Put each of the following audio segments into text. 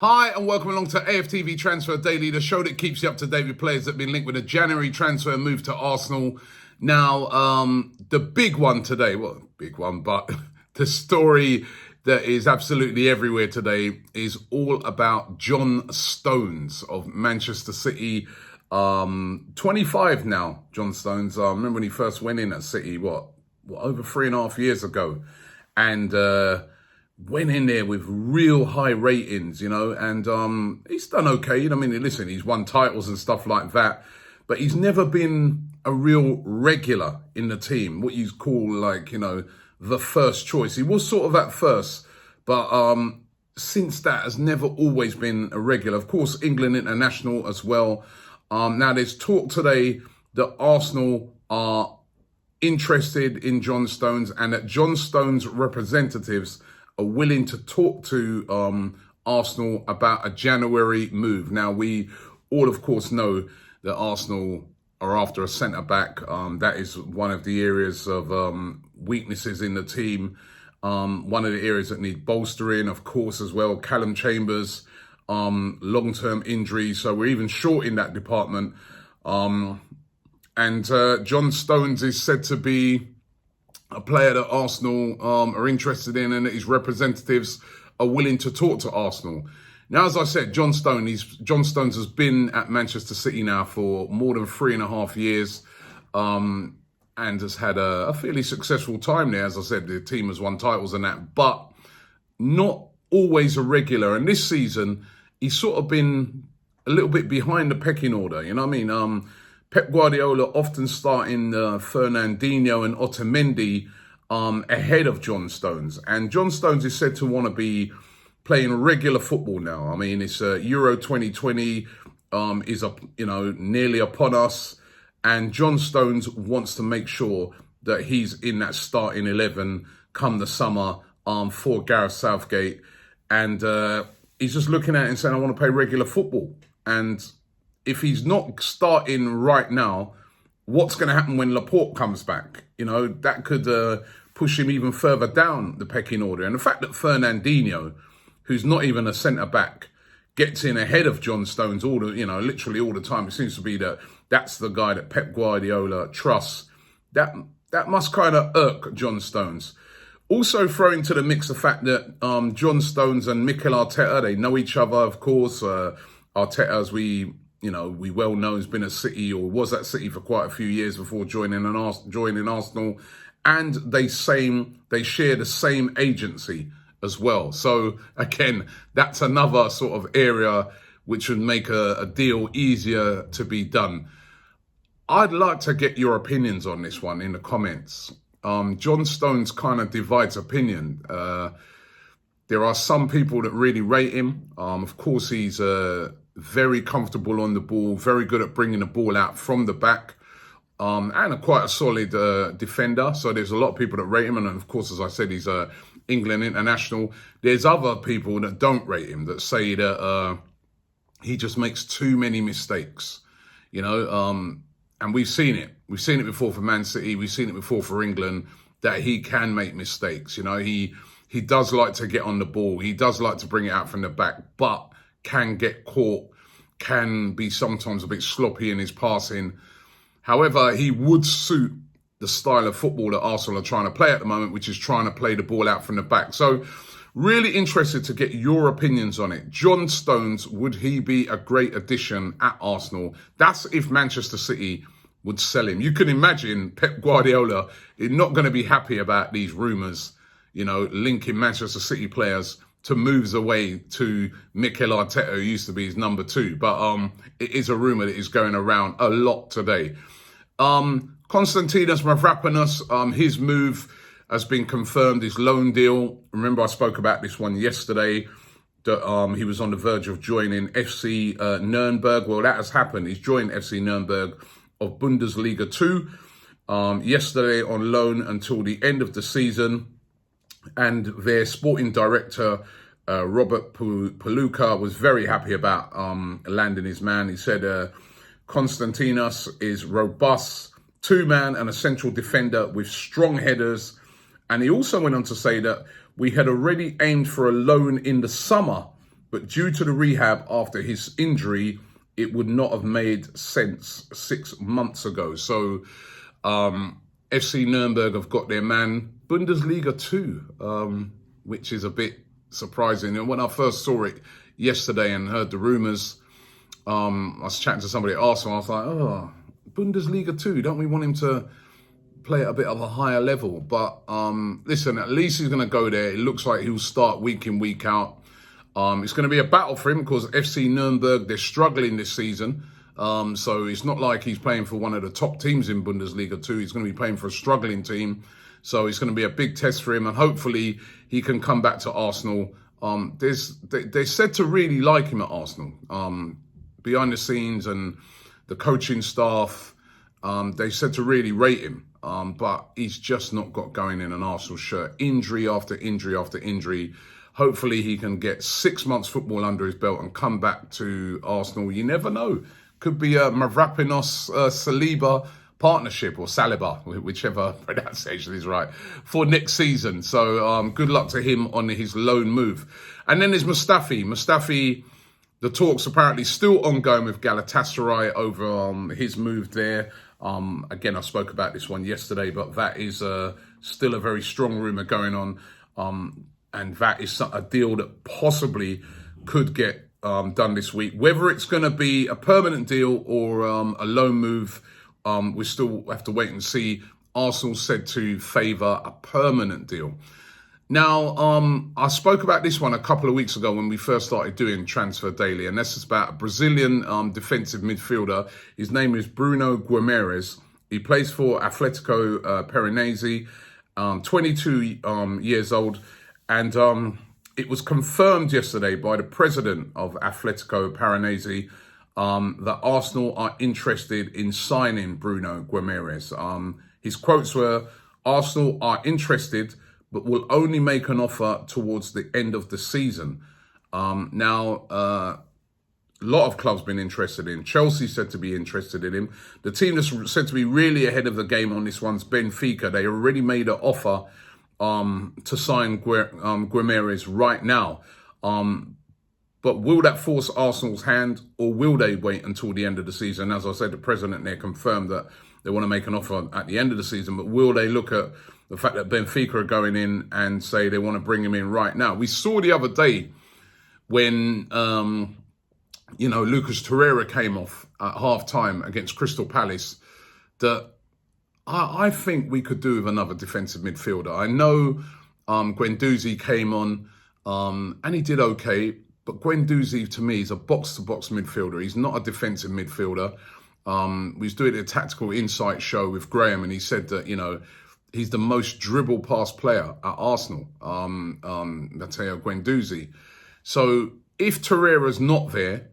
Hi and welcome along to AFTV Transfer Daily, the show that keeps you up to date with players that have been linked with a January transfer move to Arsenal. Now, the big one today, well, big one, but the story that is absolutely everywhere today is all about John Stones of Manchester City. 25 now, John Stones. I remember when he first went in at City, what over 3.5 years ago. And went in there with real high ratings, and he's done okay. I mean, listen, he's won titles and stuff like that, but he's never been a real regular in the team, what you call the first choice. He was sort of at first, but since that has never always been a regular. Of course, England international as well. Now there's talk today that Arsenal are interested in John Stones and that John Stones representatives are willing to talk to Arsenal about a January move. Now, we all, of course, know that Arsenal are after a centre-back. That is one of the areas of weaknesses in the team. One of the areas that need bolstering, of course, as well. Callum Chambers, long-term injury. So we're even short in that department. And John Stones is said to be a player that Arsenal are interested in and that his representatives are willing to talk to Arsenal. Now, as I said, John Stones has been at Manchester City now for more than 3.5 years and has had a fairly successful time there. As I said, the team has won titles and that, but not always a regular. And this season, he's sort of been a little bit behind the pecking order, you know what I mean? Pep Guardiola often starting Fernandinho and Otamendi ahead of John Stones. And John Stones is said to want to be playing regular football now. I mean, it's Euro 2020 is nearly upon us. And John Stones wants to make sure that he's in that starting 11 come the summer for Gareth Southgate. And he's just looking at it and saying, I want to play regular football. And if he's not starting right now, what's going to happen when Laporte comes back? That could push him even further down the pecking order. And the fact that Fernandinho, who's not even a centre-back, gets in ahead of John Stones literally all the time, it seems to be that that's the guy that Pep Guardiola trusts. That must kind of irk John Stones. Also throw into the mix the fact that John Stones and Mikel Arteta, they know each other, of course. Arteta, as we well know, has been at City or was at City for quite a few years before joining Arsenal. And they share the same agency as well. So again, that's another sort of area which would make a deal easier to be done. I'd like to get your opinions on this one in the comments. John Stones kind of divides opinion. There are some people that really rate him. Of course, he's very comfortable on the ball, very good at bringing the ball out from the back, and quite a solid defender. So there's a lot of people that rate him. And of course, as I said, he's England international. There's other people that don't rate him, that say that he just makes too many mistakes, and we've seen it. We've seen it before for Man City. We've seen it before for England, that he can make mistakes. He does like to get on the ball. He does like to bring it out from the back, but can get caught, can be sometimes a bit sloppy in his passing. However, he would suit the style of football that Arsenal are trying to play at the moment, which is trying to play the ball out from the back. So really interested to get your opinions on it. John Stones, would he be a great addition at Arsenal? That's if Manchester City would sell him. You can imagine Pep Guardiola is not going to be happy about these rumours, linking Manchester City players to moves away to Mikel Arteta, who used to be his number 2. But it is a rumour that is going around a lot today. Konstantinos Mavropanos, his move has been confirmed, his loan deal. Remember, I spoke about this one yesterday, that he was on the verge of joining FC Nuremberg. Well, that has happened. He's joined FC Nuremberg of Bundesliga 2 yesterday on loan until the end of the season. And their sporting director, Robert Paluca, was very happy about landing his man. He said Konstantinos is robust, two-man and a central defender with strong headers. And he also went on to say that we had already aimed for a loan in the summer but due to the rehab after his injury, it would not have made sense 6 months ago. So FC Nuremberg have got their man, Bundesliga 2, which is a bit surprising. And when I first saw it yesterday and heard the rumours, I was chatting to somebody at Arsenal, I was like, oh, Bundesliga 2, don't we want him to play at a bit of a higher level? But listen, at least he's going to go there. It looks like he'll start week in, week out. It's going to be a battle for him because FC Nuremberg, they're struggling this season. So it's not like he's playing for one of the top teams in Bundesliga 2. He's going to be playing for a struggling team. So it's going to be a big test for him. And hopefully he can come back to Arsenal. They're said to really like him at Arsenal. Behind the scenes and the coaching staff, they said to really rate him. But he's just not got going in an Arsenal shirt. Injury after injury after injury. Hopefully he can get 6 months football under his belt and come back to Arsenal. You never know. Could be a Mavropanos Saliba partnership, or Saliba, whichever pronunciation is right, for next season. So good luck to him on his loan move. And then there's Mustafi. Mustafi, the talks apparently still ongoing with Galatasaray over his move there. Again, I spoke about this one yesterday, but that is still a very strong rumour going on. And that is a deal that possibly could get done this week. Whether it's going to be a permanent deal or a loan move, we still have to wait and see. Arsenal said to favour a permanent deal. Now, I spoke about this one a couple of weeks ago when we first started doing Transfer Daily, and this is about a Brazilian defensive midfielder. His name is Bruno Guimaraes. He plays for Atletico Paranaense, 22 years old. And it was confirmed yesterday by the president of Atletico Paranaense that Arsenal are interested in signing Bruno Guimaraes. His quotes were, "Arsenal are interested, but will only make an offer towards the end of the season." Now, a lot of clubs been interested in. Chelsea said to be interested in him. The team that's said to be really ahead of the game on this one's Benfica. They already made an offer to sign Guimaraes right now. But will that force Arsenal's hand, or will they wait until the end of the season? As I said, the president there confirmed that they want to make an offer at the end of the season, but will they look at the fact that Benfica are going in and say they want to bring him in right now? We saw the other day when, Lucas Torreira came off at half-time against Crystal Palace, that I think we could do with another defensive midfielder. I know Guendouzi came on and he did okay, but Guendouzi to me is a box-to-box midfielder. He's not a defensive midfielder. We was doing a tactical insight show with Graham, and he said that, he's the most dribble pass player at Arsenal, Matteo Guendouzi. So if Torreira's not there,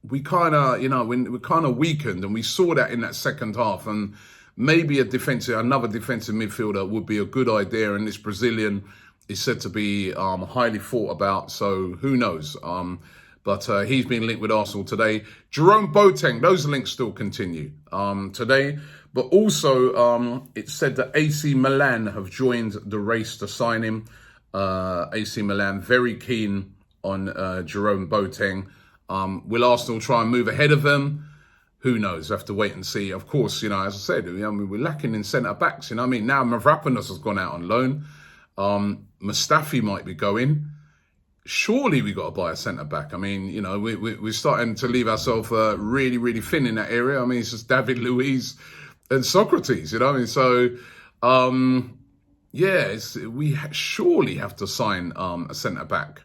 we kind of, we're kind of weakened, and we saw that in that second half. And maybe another defensive midfielder would be a good idea. And this Brazilian is said to be highly thought about. So who knows? But he's been linked with Arsenal today. Jerome Boateng, those links still continue today. But also, it's said that AC Milan have joined the race to sign him. AC Milan very keen on Jerome Boateng. Will Arsenal try and move ahead of them? Who knows? We have to wait and see. Of course, as I said, we're lacking in centre-backs. Now Mavropanos has gone out on loan. Mustafi might be going. Surely we got to buy a centre-back. We're starting to leave ourselves really, really thin in that area. It's just David Luiz and Socrates, So, we surely have to sign a centre-back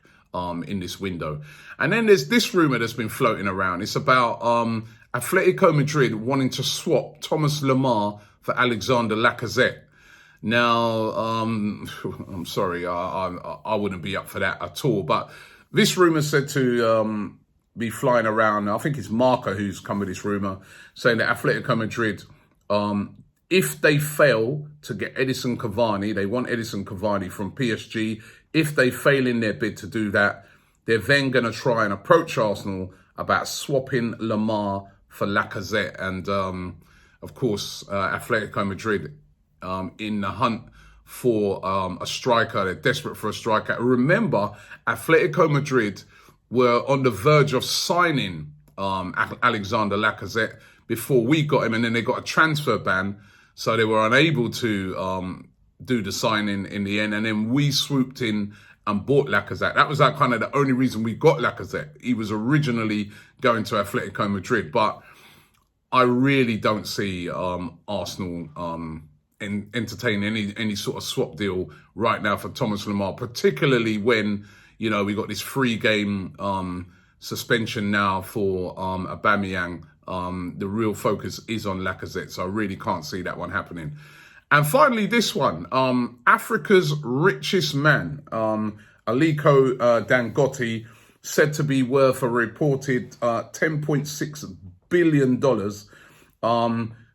in this window. And then there's this rumour that's been floating around. It's about Atletico Madrid wanting to swap Thomas Lemar for Alexander Lacazette. Now, I'm sorry, I wouldn't be up for that at all. But this rumour said to be flying around. I think it's Marco who's come with this rumour, saying that Atletico Madrid, if they fail to get Edison Cavani, they want Edison Cavani from PSG. If they fail in their bid to do that, they're then going to try and approach Arsenal about swapping Lemar for Lacazette. And, of course, Atletico Madrid in the hunt for a striker. They're desperate for a striker. Remember, Atletico Madrid were on the verge of signing Alexander Lacazette before we got him, and then they got a transfer ban, so they were unable to do the signing in the end, and then we swooped in and bought Lacazette. That was kind of the only reason we got Lacazette. He was originally going to Atletico Madrid, but I really don't see Arsenal entertaining any sort of swap deal right now for Thomas Lemar, particularly when, you know, we got this 3-game suspension now for Aubameyang. The real focus is on Lacazette, so I really can't see that one happening. And finally, this one, Africa's richest man, Aliko Dangote, said to be worth a reported $10.6 billion,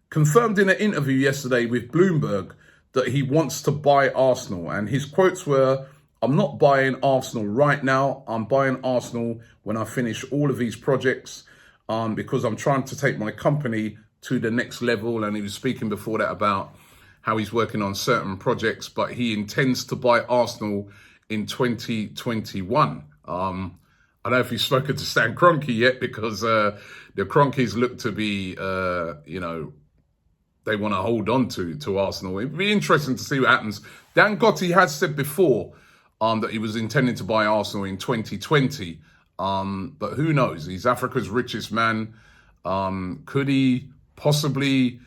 confirmed in an interview yesterday with Bloomberg that he wants to buy Arsenal. And his quotes were, "I'm not buying Arsenal right now. I'm buying Arsenal when I finish all of these projects because I'm trying to take my company to the next level." And he was speaking before that about how he's working on certain projects, but he intends to buy Arsenal in 2021. I don't know if he's spoken to Stan Kroenke yet, because the Kroenkes look to be, they want to hold on to Arsenal. It'd be interesting to see what happens. Dangote has said before that he was intending to buy Arsenal in 2020, but who knows? He's Africa's richest man. Could he possibly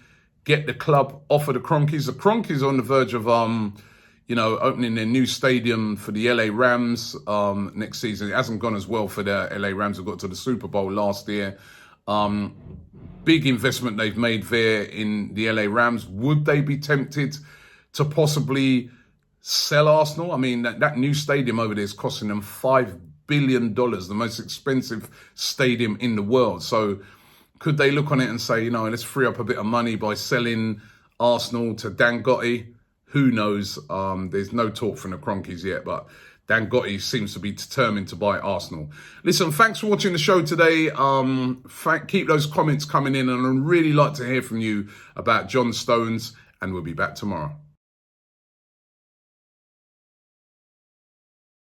get the club off of the Kroenkes? The Kroenkes are on the verge of, opening their new stadium for the LA Rams next season. It hasn't gone as well for the LA Rams. They got to the Super Bowl last year. Big investment they've made there in the LA Rams. Would they be tempted to possibly sell Arsenal? I mean, that new stadium over there is costing them $5 billion, the most expensive stadium in the world. So could they look on it and say, let's free up a bit of money by selling Arsenal to Dangote? Who knows? There's no talk from the Kroenkes yet, but Dangote seems to be determined to buy Arsenal. Listen, thanks for watching the show today. Keep those comments coming in, and I'd really like to hear from you about John Stones, and we'll be back tomorrow.